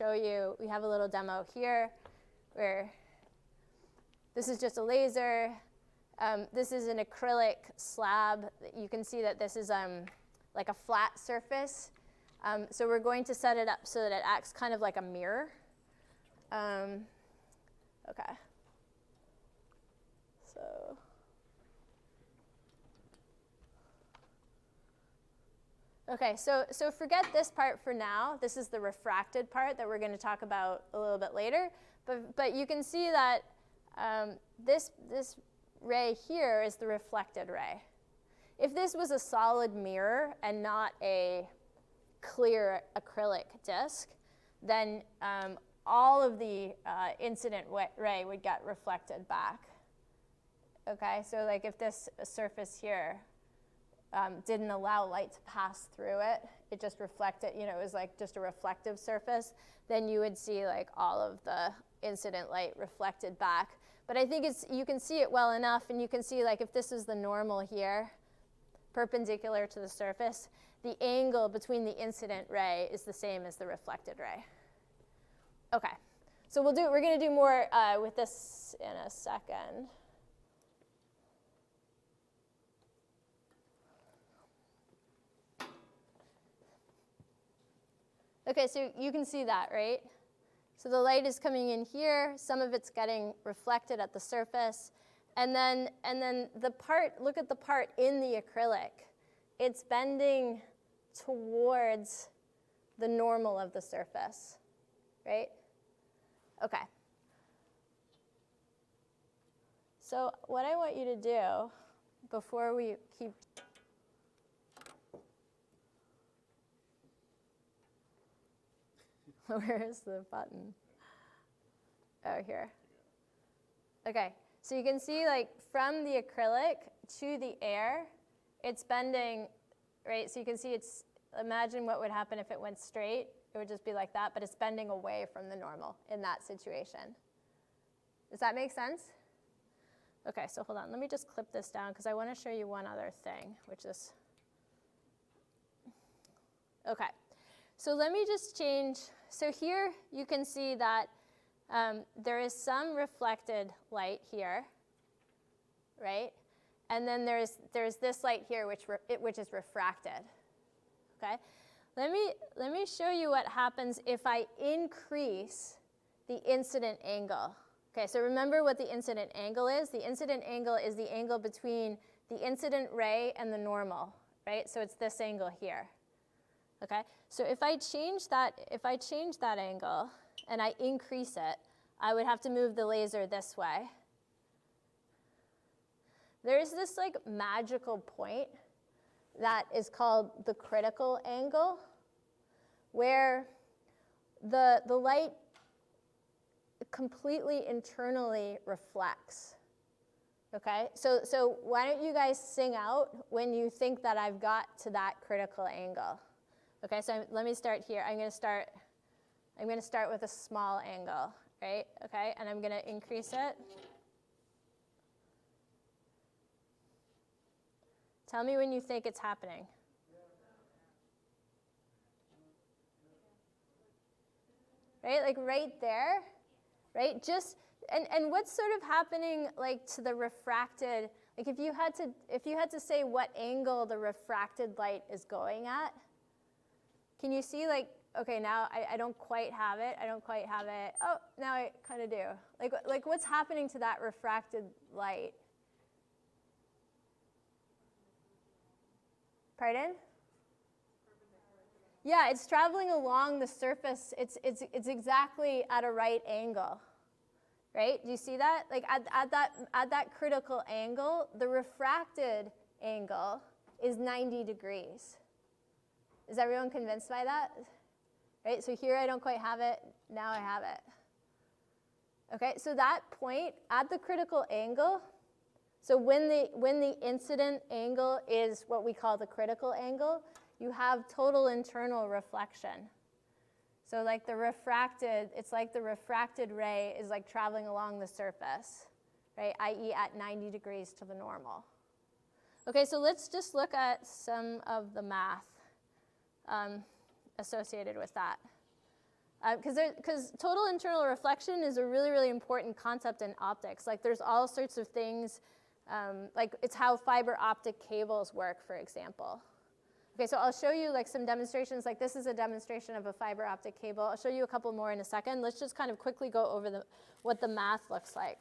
show you, we have a little demo here where this is just a laser. This is an acrylic slab. You can see that this is like a flat surface. So we're going to set it up so that it acts kind of like a mirror. Okay. So. Okay, so forget this part for now. This is the refracted part that we're going to talk about a little bit later. But you can see that this ray here is the reflected ray. If this was a solid mirror and not a clear acrylic disc, then all of the incident ray would get reflected back. Okay, so like if this surface here didn't allow light to pass through it, it just reflected, it was like just a reflective surface, then you would see like all of the incident light reflected back. But I think you can see it well enough, and you can see like if this is the normal here, perpendicular to the surface, the angle between the incident ray is the same as the reflected ray. Okay, so we're going to do more with this in a second. Okay, so you can see that, right? So the light is coming in here. Some of it's getting reflected at the surface. And then the part, look at the part in the acrylic. It's bending towards the normal of the surface, right? Okay. So what I want you to do before we keep... Where is the button? Oh, here. Okay, so you can see like from the acrylic to the air, it's bending, right? So you can see imagine what would happen if it went straight. It would just be like that, but it's bending away from the normal in that situation. Does that make sense? Okay, so hold on. Let me just clip this down because I want to show you one other thing, which is, okay. So let me just change. So here you can see that there is some reflected light here, right? And then there's this light here which is refracted. Okay? Let me show you what happens if I increase the incident angle. Okay, so remember what the incident angle is. The incident angle is the angle between the incident ray and the normal, right? So it's this angle here. Okay, so if I change that angle and I increase it, I would have to move the laser this way. There's this like magical point that is called the critical angle, where the light completely internally reflects. Okay, so why don't you guys sing out when you think that I've got to that critical angle? Okay, so let me start here. I'm going to start with a small angle, right? Okay, and I'm going to increase it. Tell me when you think it's happening. Right, like right there, right? Just and what's sort of happening like to the refracted? Like if you had to say what angle the refracted light is going at. Can you see, like, okay, now I don't quite have it. Oh, now I kind of do. Like what's happening to that refracted light? Pardon? Yeah, it's traveling along the surface. It's exactly at a right angle, right? Do you see that? Like at that critical angle, the refracted angle is 90 degrees. Is everyone convinced by that? Right, so here I don't quite have it, now I have it. Okay, so that point at the critical angle, so when the incident angle is what we call the critical angle, you have total internal reflection. So like it's like the refracted ray is like traveling along the surface, right, i.e. at 90 degrees to the normal. Okay, so let's just look at some of the math associated with that. Because total internal reflection is a really, really important concept in optics. Like there's all sorts of things, like it's how fiber optic cables work, for example. Okay, so I'll show you like some demonstrations. Like this is a demonstration of a fiber optic cable. I'll show you a couple more in a second. Let's just kind of quickly go over what the math looks like.